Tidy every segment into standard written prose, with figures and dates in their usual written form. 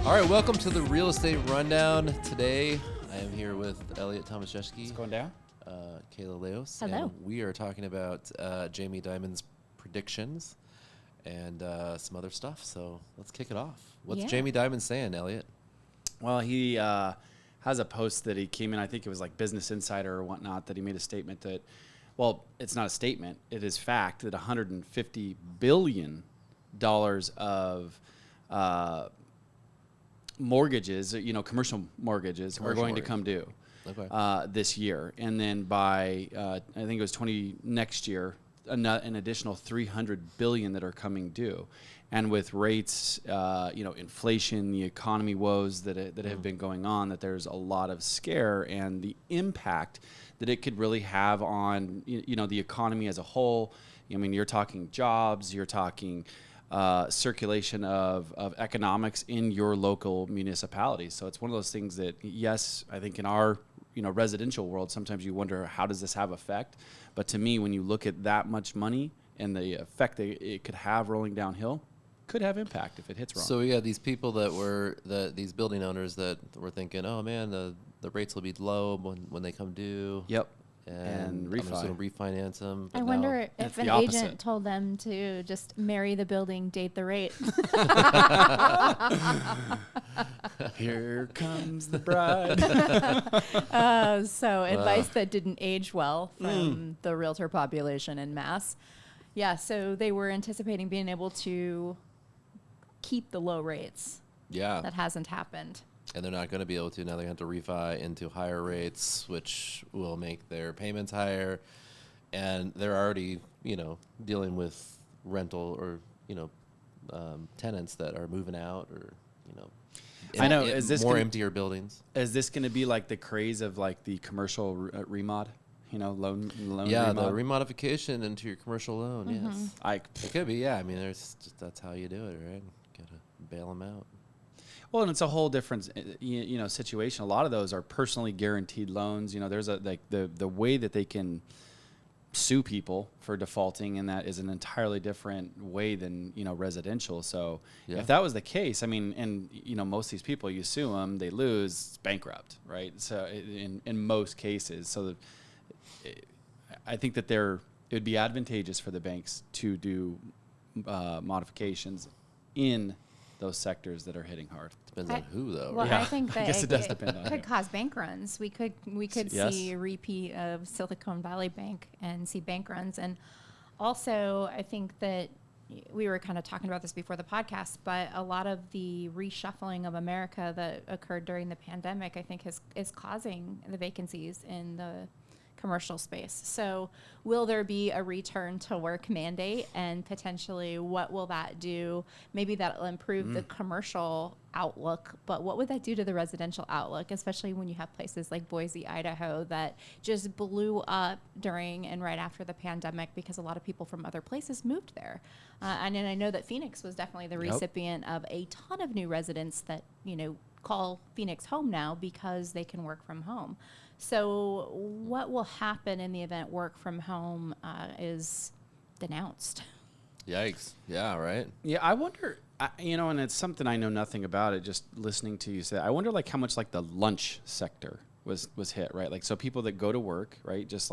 All right, welcome to the Real Estate Rundown. Today, I am here with Eliot Tomaszewski. What's going down? Kayla Leos. Hello. And we are talking about Jamie Dimon's predictions and some other stuff. So let's kick it off. What's Jamie Dimon saying, Eliot? Well, he has a post that he came in, I think it was like Business Insider or whatnot, that he made a statement that, well, it's not a statement, it is fact that $150 billion of mortgages, commercial mortgages are going to come due this year. And then by, I think it was next year, an additional $300 billion that are coming due. And with rates, inflation, the economy woes that have been going on, that there's a lot of scare and the impact that it could really have on, the economy as a whole. I mean, you're talking jobs, you're talking circulation of economics in your local municipalities. So it's one of those things that, yes, I think in our residential world, sometimes you wonder, how does this have effect? But to me, when you look at that much money and the effect that it could have rolling downhill, could have impact if it hits wrong. So yeah, these people that were these building owners that were thinking, oh man, the rates will be low when they come due. Yep. And I'm just going to refinance them. I wonder if an agent told them to just marry the building, date the rate. Here comes the bride. So advice that didn't age well from the realtor population in mass. Yeah, so they were anticipating being able to keep the low rates. Yeah. That hasn't happened. And they're not going to be able to. Now they have to refi into higher rates, which will make their payments higher. And they're already, dealing with rental or, tenants that are moving out or, I know. Is this more emptier buildings? Is this going to be like the craze of like the commercial remod? Loan. Yeah, remod? the remodification into your commercial loan. Yes, it could be. Yeah, I mean, that's how you do it, right? Gotta bail them out. Well, and it's a whole different, situation. A lot of those are personally guaranteed loans. There's the way that they can sue people for defaulting, and that is an entirely different way than residential. So if that was the case, I mean, and most of these people, you sue them, they lose, it's bankrupt, right? So in most cases, so I think that it would be advantageous for the banks to do modifications in those sectors that are hitting hard. Depends on who, though. Well, right? I think that I guess it does depend on could cause bank runs. We could Yes. see a repeat of Silicon Valley Bank and see bank runs. And also, I think that we were kind of talking about this before the podcast, but a lot of the reshuffling of America that occurred during the pandemic, I think, is causing the vacancies in the commercial space. So will there be a return to work mandate, and potentially what will that do? Maybe that'll improve the commercial outlook, but what would that do to the residential outlook, especially when you have places like Boise, Idaho that just blew up during and right after the pandemic because a lot of people from other places moved there. And I know that Phoenix was definitely the recipient of a ton of new residents that, call Phoenix home now because they can work from home. So what will happen in the event work from home is denounced? Yikes. Yeah, right? Yeah, I wonder, and it's something I know nothing about it, just listening to you say, I wonder how much the lunch sector was hit, right? Like, so people that go to work, right, just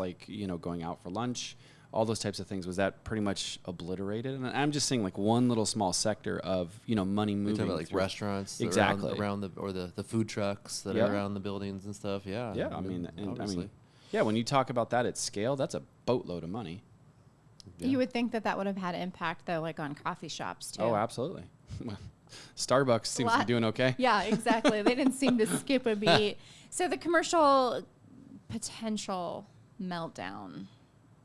going out for lunch, all those types of things, was that pretty much obliterated? And I'm just saying one little small sector of, money moving. You're talking about restaurants exactly around the food trucks that are around the buildings and stuff. Yeah. Yeah, when you talk about that at scale, that's a boatload of money. Yeah. You would think that would have had impact, though, on coffee shops, too. Oh, absolutely. Starbucks seems to be doing okay. Yeah, exactly. They didn't seem to skip a beat. So the commercial potential meltdown,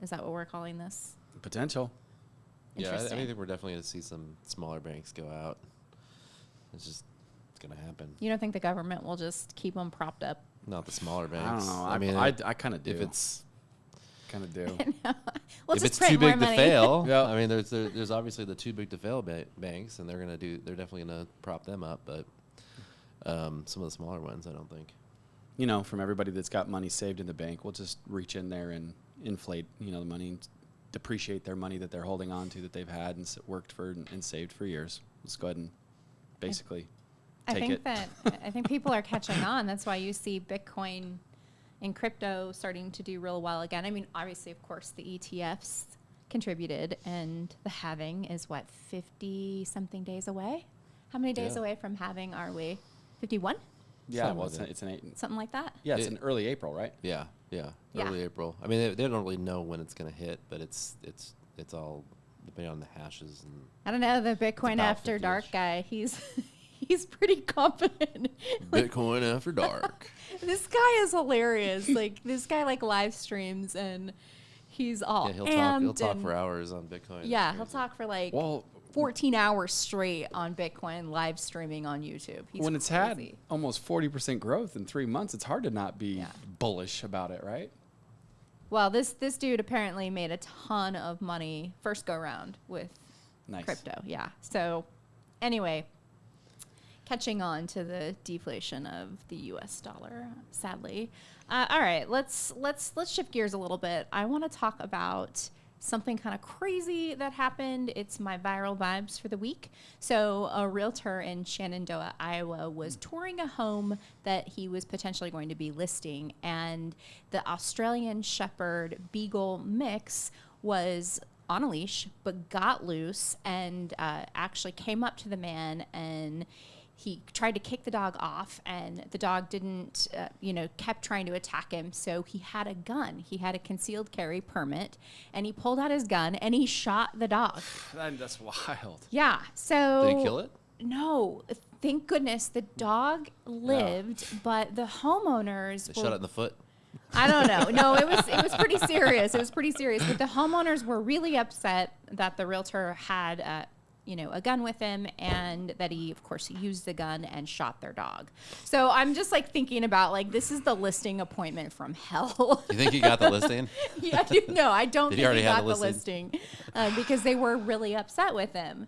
is that what we're calling this? Potential. Yeah, I think we're definitely going to see some smaller banks go out. It's going to happen. You don't think the government will just keep them propped up? Not the smaller banks. I don't know. I kind of do. If it's kind of do. We'll if just it's too big money. to fail, I mean, there's obviously the too big to fail banks, and they're definitely going to prop them up. But some of the smaller ones, I don't think. From everybody that's got money saved in the bank, we'll just reach in there and inflate, the money, depreciate their money that they're holding on to that they've had and worked for and saved for years. Let's go ahead and basically I think people are catching on. That's why you see Bitcoin and crypto starting to do real well again. I mean, obviously, of course, the ETFs contributed, and the halving is 50 something days away. How many days away from halving are we? 51? Yeah, well, it's an 8. Something like that. Yeah, it's in early April, right? Yeah. Early April. I mean, they don't really know when it's going to hit, but it's all depending on the hashes. And I don't know, the Bitcoin After 50-ish. Dark guy, he's pretty confident. Bitcoin After Dark. This guy is hilarious. Like, this guy live streams, and he's all He'll talk for hours on Bitcoin. Yeah, he'll talk for 14 hours straight on Bitcoin, live streaming on YouTube. When it's had almost 40% growth in 3 months, it's hard to not be bullish about it, right? Well, this dude apparently made a ton of money first go round with crypto. Yeah. So anyway, catching on to the deflation of the US dollar, sadly. All right, let's shift gears a little bit. I want to talk about something kind of crazy that happened. It's my viral vibes for the week. So a realtor in Shenandoah, Iowa was touring a home that he was potentially going to be listing, and the Australian Shepherd Beagle mix was on a leash but got loose and actually came up to the man, and he tried to kick the dog off, and the dog didn't, kept trying to attack him. So he had a gun. He had a concealed carry permit, and he pulled out his gun and he shot the dog. That's wild. Yeah. So did he kill it? No. Thank goodness the dog lived, but the homeowners They shot it in the foot. I don't know. No, it was pretty serious. It was pretty serious. But the homeowners were really upset that the realtor had a gun with him, and that he, of course, used the gun and shot their dog. So I'm just thinking about this is the listing appointment from hell. You think he got the listing? Yeah, no, I don't think he got the listing? because they were really upset with him.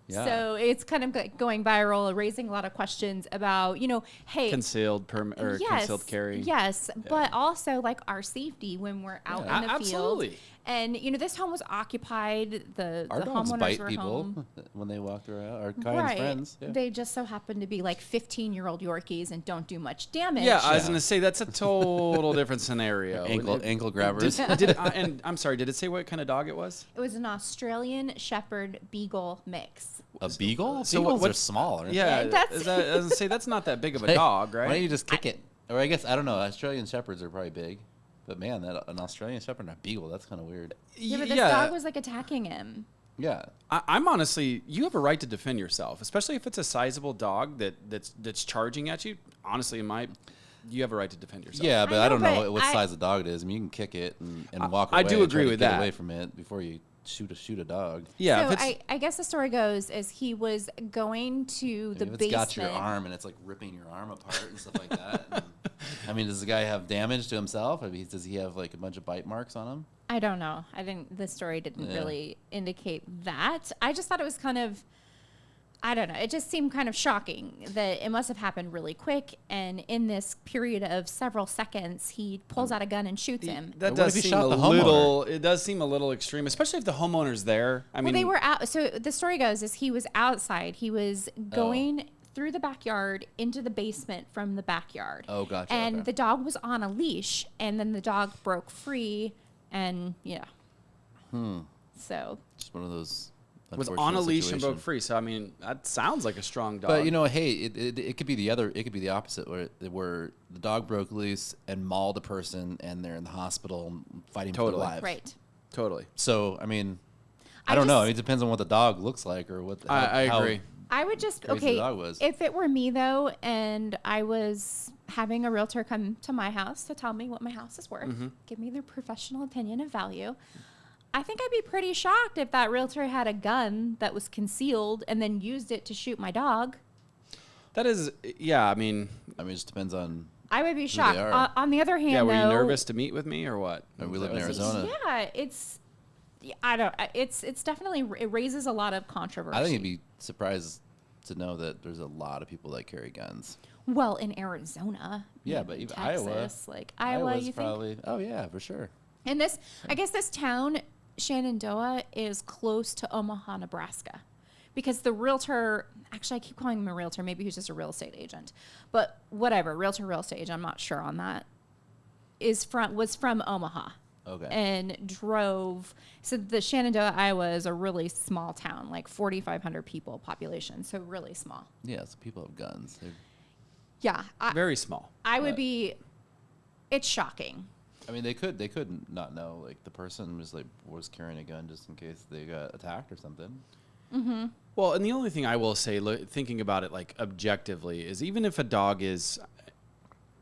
Yeah. So it's kind of going viral, raising a lot of questions about, hey, concealed concealed carry. Yes, but also our safety when we're out in the field. Absolutely. And this home was occupied. Our the dogs homeowners bite were people home. when they walk around. Our kind friends. Yeah. They just so happen to be 15-year-old Yorkies and don't do much damage. Yeah, I was going to say that's a total different scenario. Ankle grabbers. And I'm sorry, did it say what kind of dog it was? It was an Australian Shepherd Beagle mix. A beagle? So Beagles are small, aren't yeah, they? I was going to say that's not that big of a dog, right? Why don't you just kick it? Or I guess, I don't know, Australian Shepherds are probably big. But man, an Australian Shepherd and a beagle, that's kind of weird. Yeah, but this dog was attacking him. Yeah. I'm honestly, you have a right to defend yourself, especially if it's a sizable dog that's charging at you. Honestly, you have a right to defend yourself. Yeah, but I don't know what size the dog it is. I mean, you can kick it and walk away. I do agree with get that. Away from it before you shoot a dog. Yeah. So I guess the story goes is he was going to the basement. It's got your arm and it's ripping your arm apart and stuff like that. And, does the guy have damage to himself? Does he have a bunch of bite marks on him? I don't know. The story didn't really indicate that. I just thought it was kind of, I don't know. It just seemed kind of shocking that it must have happened really quick. And in this period of several seconds, he pulls out a gun and shoots him. That does seem a little. It does seem a little extreme, especially if the homeowner's there. Well, they were out. So the story goes is he was outside. He was going through the backyard into the basement from the backyard. Oh, gotcha. And the dog was on a leash, and then the dog broke free, and So just one of those. Was on a leash and broke free. So that sounds like a strong dog. But hey, it could be the other. It could be the opposite, where the dog broke loose and mauled a person, and they're in the hospital fighting for their lives. Right. Totally. So I don't know. It depends on what the dog looks like or what. I agree. I would just the dog was. If it were me though, and I was having a realtor come to my house to tell me what my house is worth, give me their professional opinion of value. I think I'd be pretty shocked if that realtor had a gun that was concealed and then used it to shoot my dog. That is, yeah. it just depends on. I would be shocked. On the other hand, yeah, were you nervous to meet with me or what? We live in Arizona. Yeah, it's definitely, it raises a lot of controversy. I think you'd be surprised to know that there's a lot of people that carry guns. Well, in Arizona. Yeah, but even Texas, Iowa. Iowa, Iowa's you probably, think? Oh yeah, for sure. And I guess this town, Shenandoah, is close to Omaha, Nebraska, because the realtor, actually I keep calling him a realtor, maybe he's just a real estate agent, but whatever, realtor, real estate agent, I'm not sure on that, was from Omaha. Okay. And drove, so the Shenandoah, Iowa is a really small town, like 4,500 people population, so really small. Yeah, so people have guns. Yeah. Very small. I would be, it's shocking. I mean, they could not know, like, the person was carrying a gun just in case they got attacked or something. Mm-hmm. Well, and the only thing I will say, thinking about it, like, objectively, is even if a dog is,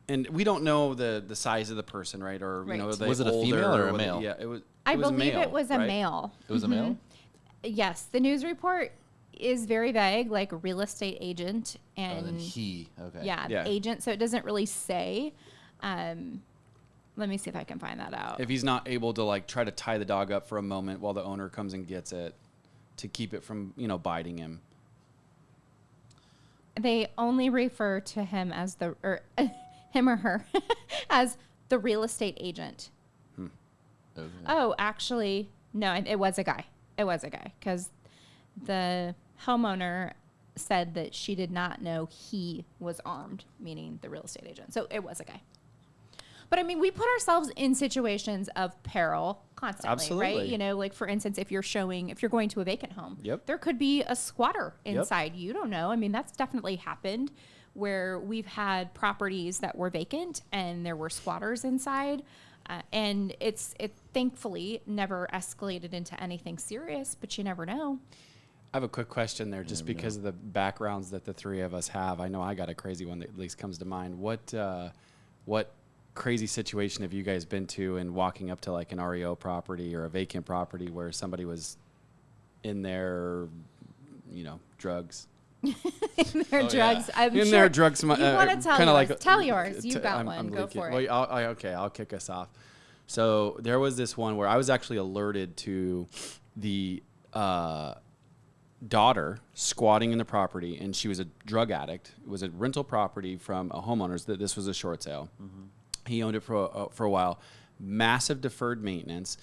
and we don't know the size of the person, right? Or, Right. you know, Was it a female or a male? Yeah, it was. I it was believe a male, it was a right? male. It was a male? Yes. The news report is very vague, like real estate agent and then he. Okay. yeah, agent. So it doesn't really say. Let me see if I can find that out. If he's not able to, like, try to tie the dog up for a moment while the owner comes and gets it to keep it from, biting him. They only refer to him as him or her as the real estate agent. Okay. Oh, actually, no, it was a guy. It was a guy because the homeowner said that she did not know he was armed, meaning the real estate agent. So it was a guy. But I mean, we put ourselves in situations of peril constantly, Absolutely. right? Like for instance, if you're going to a vacant home, Yep. there could be a squatter inside. You don't know. I mean, that's definitely happened where we've had properties that were vacant and there were squatters inside. And it thankfully never escalated into anything serious, but you never know. I have a quick question there, just because of the backgrounds that the three of us have. I know I got a crazy one that at least comes to mind. What crazy situation have you guys been to in walking up to like an REO property or a vacant property where somebody was in their, drugs? In their drugs. I'm In sure their drugs. You want to tell yours. like Tell yours. You've got one. I'm Go leaking. for it. Well, I'll kick us off. So there was this one where I was actually alerted to the daughter squatting in the property, and she was a drug addict. It was a rental property from a homeowner's. This was a short sale. Mm-hmm. He owned it for a while. Massive deferred maintenance.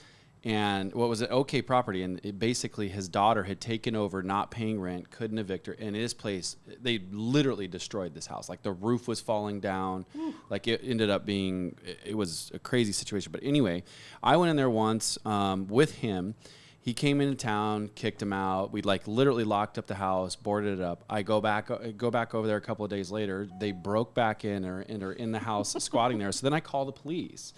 And what was an okay property, and basically his daughter had taken over, not paying rent, couldn't evict her. And his place, they literally destroyed this house. Like the roof was falling down. Like it ended up being, it was a crazy situation. But anyway, I went in there once with him. He came into town, kicked him out. We like literally locked up the house, boarded it up. I go back over there a couple of days later. They broke back in or in the house, squatting there. So then I call the police.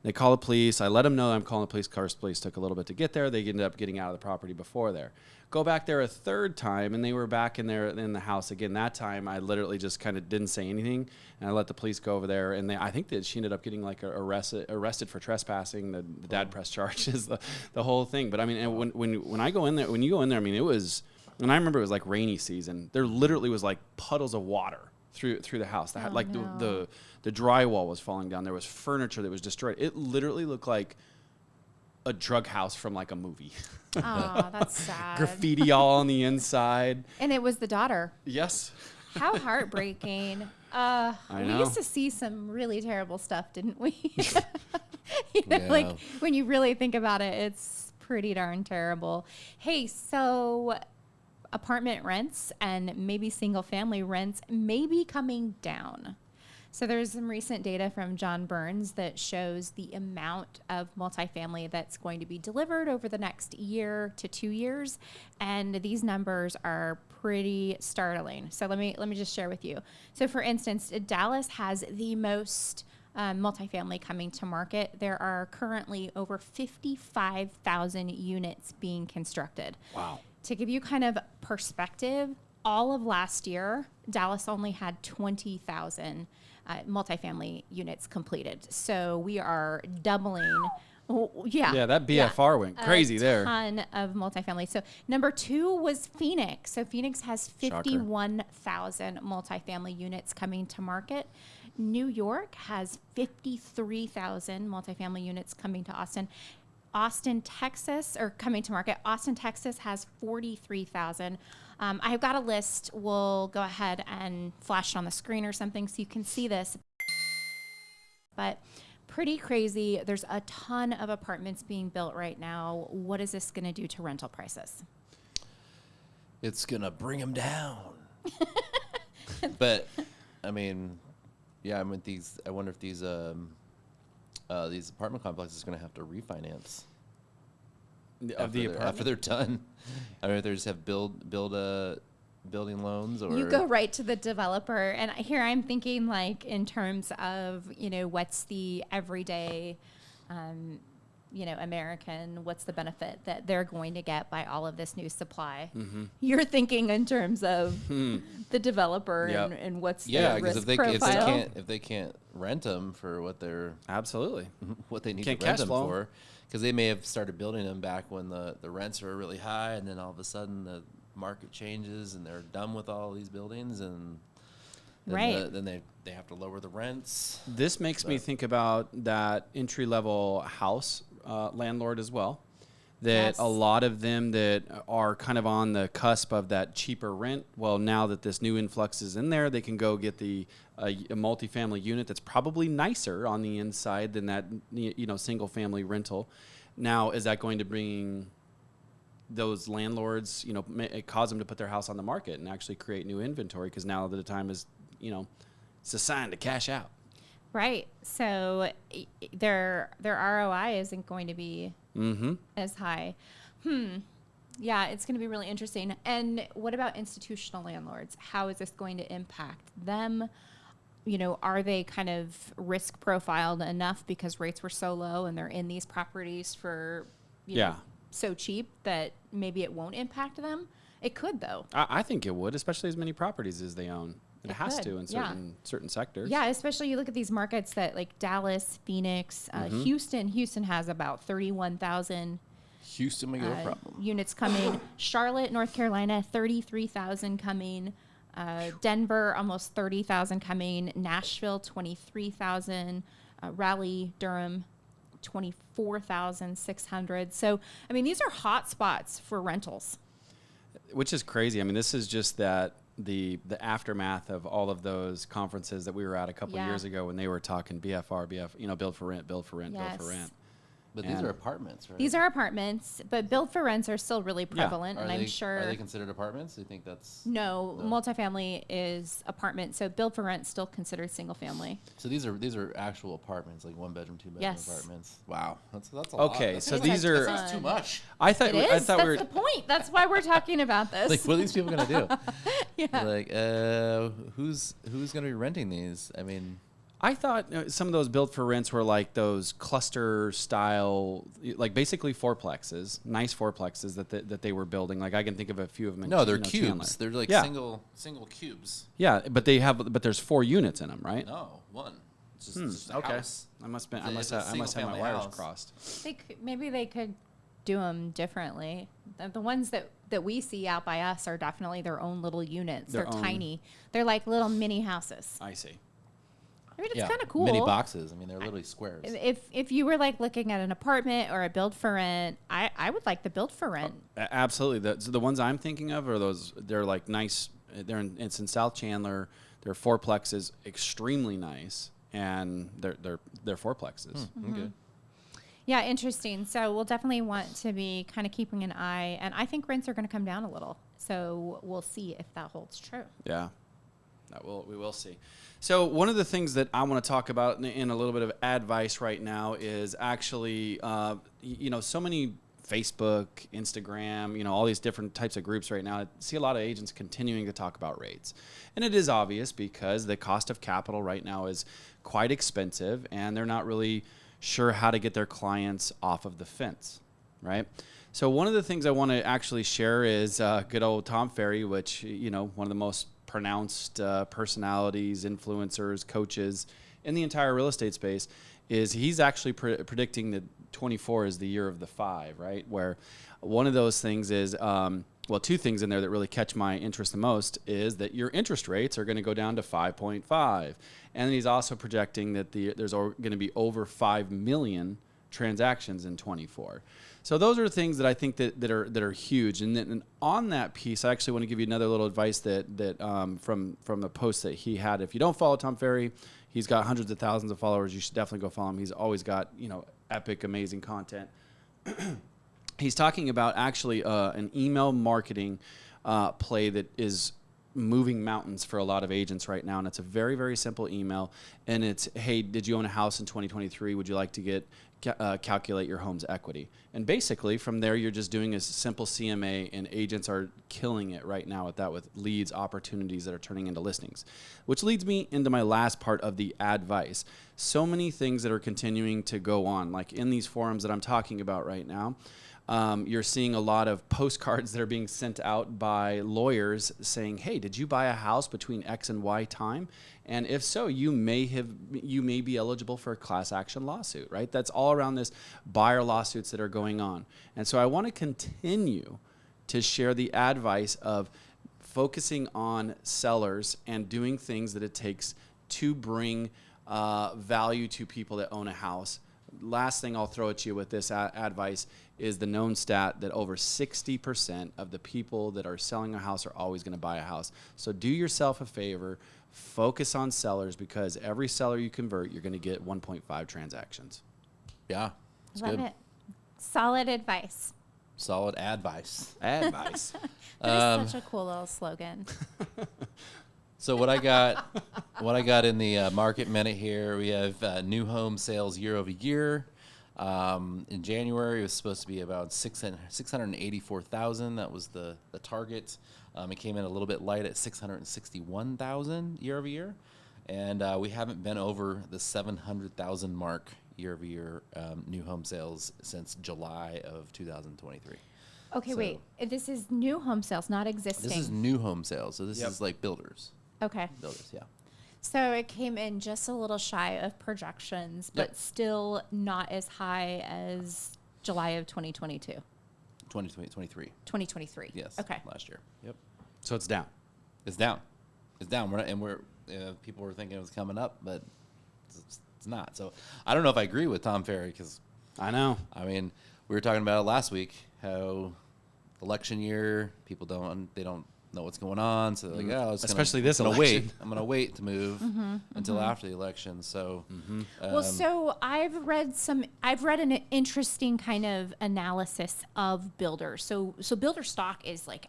They call the police. I let them know I'm calling the police. Car police took a little bit to get there. They ended up getting out of the property before there. Go back there a third time, and they were back in the house again. That time, I literally just kind of didn't say anything, and I let the police go over there. And I think that she ended up getting like arrested for trespassing. The dad pressed charges, the whole thing. But I mean, and when I go in there, when you go in there, I mean, it was. And I remember it was like rainy season. There literally was like puddles of water through the house. The drywall was falling down. There was furniture that was destroyed. It literally looked like a drug house from like a movie. Oh, that's sad. Graffiti all on the inside. And it was the daughter. Yes. How heartbreaking. We used to see some really terrible stuff, didn't we? Like when you really think about it, it's pretty darn terrible. Hey, so apartment rents and maybe single family rents may be coming down. So there's some recent data from John Burns that shows the amount of multifamily that's going to be delivered over the next year to 2 years. And these numbers are pretty startling. So let me just share with you. So for instance, Dallas has the most multifamily coming to market. There are currently over 55,000 units being constructed. Wow. To give you kind of perspective, all of last year, Dallas only had 20,000 multifamily units completed. So we are doubling. Yeah, that BFR went crazy there. A ton of multifamily. So number 2 was Phoenix. So Phoenix has 51,000 multifamily units coming to market. New York has 53,000 multifamily units coming to Austin. Austin, Texas has 43,000. I've got a list. We'll go ahead and flash it on the screen or something so you can see this. But pretty crazy. There's a ton of apartments being built right now. What is this going to do to rental prices? it's gonna bring them down. But I mean, yeah, I wonder if these apartment complexes are gonna have to refinance after they're done. I mean, if they just have building loans, or you go right to the developer. And here I'm thinking, like, in terms of, what's the everyday, American, what's the benefit that they're going to get by all of this new supply? Mm-hmm. You're thinking in terms of the developer and what's the risk profile. If they can't rent them for what they're absolutely what they need to rent them for, because they may have started building them back when the rents were really high, and then all of a sudden the market changes and they're done with all these buildings, and then, then they have to lower the rents. This makes me think about that entry-level house landlord as well, that a lot of them that are kind of on the cusp of that cheaper rent, well, now that this new influx is in there, they can go get a multifamily unit that's probably nicer on the inside than that single-family rental. Now, is that going to bring those landlords, cause them to put their house on the market and actually create new inventory, because now the time is, it's a sign to cash out. Right. So their ROI isn't going to be as high. Yeah, it's going to be really interesting. And what about institutional landlords? How is this going to impact them? Are they kind of risk profiled enough because rates were so low and they're in these properties for, so cheap that maybe it won't impact them? It could, though. I think it would, especially as many properties as they own. It has to in certain sectors. Yeah, especially you look at these markets that like Dallas, Phoenix, Houston. Houston has about 31,000 Houston may get a problem. Units coming. Charlotte, North Carolina, 33,000 coming. Denver, almost 30,000 coming. Nashville, 23,000. Raleigh, Durham, 24,600. So, I mean, these are hot spots for rentals. Which is crazy. I mean, this is just the aftermath of all of those conferences that we were at a couple of years ago when they were talking BFR, build for rent, build for rent, build for rent. But these are apartments, right? These are apartments, but build for rents are still really prevalent, and I'm sure. Are they considered apartments? Do you think that's no? Multifamily is apartment, so build for rent still considered single family. So these are actual apartments, like 1-bedroom, 2-bedroom apartments. Wow, that's a lot. Okay, so these are that's too much. I thought that's the point. That's why we're talking about this. Like, what are these people gonna do? Yeah. Like, who's gonna be renting these? I mean. I thought some of those built for rents were like those cluster style, like basically fourplexes, nice fourplexes that they were building. Like I can think of a few of them. No, they're cubes. Chandler. They're like single cubes. Yeah, but there's 4 units in them, right? No, one. It's just a okay. house. I must have my wires crossed. Maybe they could do them differently. The ones that we see out by us are definitely their own little units. They're tiny. They're like little mini houses. I see. I mean, it's kind of cool. Mini boxes. I mean, they're literally squares. If you were like looking at an apartment or a build for rent, I would like the build for rent. Absolutely. The ones I'm thinking of are those. They're like nice. It's in South Chandler. They're fourplexes, extremely nice, and they're fourplexes. Okay. Yeah, interesting. So we'll definitely want to be kind of keeping an eye, and I think rents are going to come down a little. So we'll see if that holds true. Yeah, we will see. So one of the things that I want to talk about in a little bit of advice right now is actually, so many Facebook, Instagram, all these different types of groups right now. I see a lot of agents continuing to talk about rates. And it is obvious because the cost of capital right now is quite expensive and they're not really sure how to get their clients off of the fence, right? So one of the things I want to actually share is good old Tom Ferry, which, one of the most pronounced personalities, influencers, coaches in the entire real estate space, is he's actually predicting that 24 is the year of the 5, right? Where one of those things is, 2 things in there that really catch my interest the most is that your interest rates are going to go down to 5.5. And then he's also projecting that there's going to be over 5 million transactions in 24. So those are things that I think that are huge. And on that piece, I actually want to give you another little advice that from the post that he had. If you don't follow Tom Ferry, he's got hundreds of thousands of followers. You should definitely go follow him. He's always got epic, amazing content. He's talking about actually an email marketing play that is moving mountains for a lot of agents right now. And it's a very, very simple email. And it's, hey, did you own a house in 2023? Would you like to calculate your home's equity? And basically from there, you're just doing a simple CMA, and agents are killing it right now with that, with leads, opportunities that are turning into listings, which leads me into my last part of the advice. So many things that are continuing to go on, like in these forums that I'm talking about right now. You're seeing a lot of postcards that are being sent out by lawyers saying, hey, did you buy a house between X and Y time? And if so, you may be eligible for a class action lawsuit, right? That's all around this buyer lawsuits that are going on. And so I want to continue to share the advice of focusing on sellers and doing things that it takes to bring value to people that own a house. Last thing I'll throw at you with this advice is the known stat that over 60% of the people that are selling a house are always going to buy a house. So do yourself a favor, focus on sellers, because every seller you convert, you're going to get 1.5 transactions. Yeah. It's Love good. it. Solid advice. Solid advice. Advice. That is such a cool little slogan. So what I got in the market minute here, we have new home sales year over year. In January, it was supposed to be about 684,000. That was the target. It came in a little bit light at 661,000 year over year. And we haven't been over the 700,000 mark year over year new home sales since July of 2023. Okay, So- wait. This is new home sales, not existing. This is new home sales. So this is like builders. Okay. Builders, yeah. So it came in just a little shy of projections, but Yep. still not as high as July of 2022. 2023. 2023. Yes. Okay. Last year. Yep. So it's down. It's down. It's down. People were thinking it was coming up, but it's not. So I don't know if I agree with Tom Ferry, because I know. I mean, we were talking about it last week, how election year, people don't know what's going on. So they're like, oh, Especially this I'm gonna election. wait. I'm going to wait to move until after the election. So, Well, so I've read an interesting kind of analysis of builders. So builder stock is like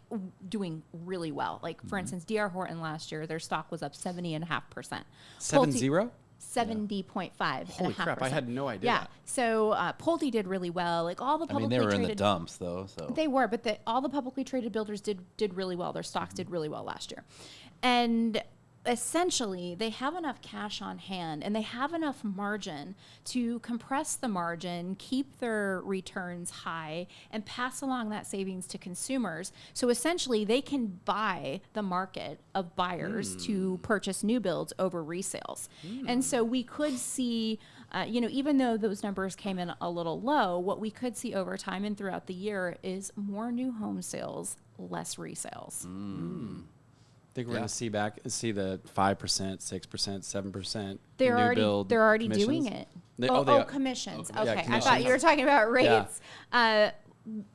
doing really well. Like for instance, D.R. Horton last year, their stock was up 70.5%. 7-0? 70.5. Holy crap, I had no idea. Yeah. So Pulte did really well. Like all the I publicly mean, they were traded in the dumps, though. So They were, but all the publicly traded builders did really well. Their stocks did really well last year. And essentially, they have enough cash on hand and they have enough margin to compress the margin, keep their returns high, and pass along that savings to consumers. So essentially, they can buy the market of buyers to purchase new builds over resales. And so we could see, even though those numbers came in a little low, what we could see over time and throughout the year is more new home sales, less resales. I think we're going to see the 5%, 6%, 7% They're new already build doing commissions. it. Commissions. Yeah, Okay, I commissions. thought you were talking about rates.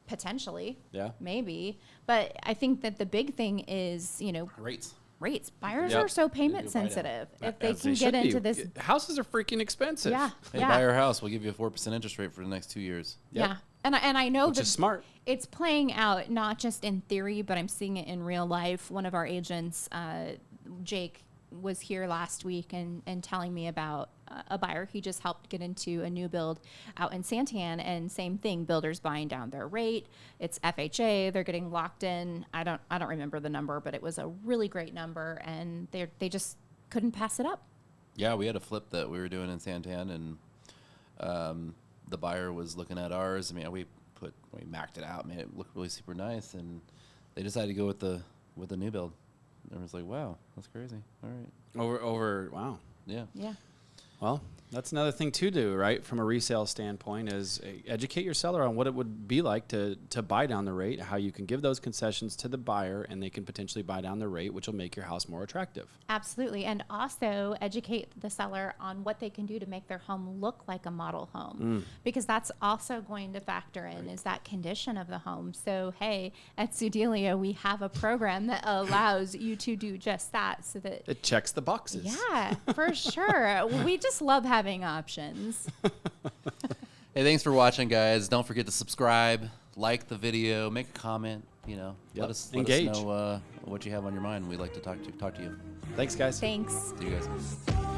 Potentially, Yeah. maybe, but I think that the big thing is rates. rates. Buyers Yep. are so payment They do buy down. sensitive. If they As can should get be. into this, Houses are freaking expensive. yeah, Hey, yeah, buy our house. We'll give you a 4% interest rate for the next 2 years. Yep. yeah. And I know Which that is smart. it's playing out not just in theory, but I'm seeing it in real life. One of our agents, Jake, was here last week and telling me about a buyer he just helped get into a new build out in Santan, and same thing, builders buying down their rate. It's FHA, they're getting locked in. I don't remember the number, but it was a really great number, and they just couldn't pass it up. Yeah, we had a flip that we were doing in Santan, and the buyer was looking at ours. I mean, we maxed it out, made it look really super nice, and they decided to go with the new build. And I was like, wow, that's crazy. All right. Wow. Yeah. Yeah. Well, that's another thing to do, right? From a resale standpoint, is educate your seller on what it would be like to buy down the rate, how you can give those concessions to the buyer, and they can potentially buy down the rate, which will make your house more attractive. Absolutely. And also educate the seller on what they can do to make their home look like a model home, because that's also going to factor in is that condition of the home. So, hey, at Zoodealio, we have a program that allows you to do just that, so that It checks the boxes. yeah, for sure. We just love having options. Hey, thanks for watching, guys. Don't forget to subscribe, like the video, make a comment, you know, Yep. let us Engage. know what you have on your mind. We'd like to talk to you. Thanks, guys. Thanks. See you guys.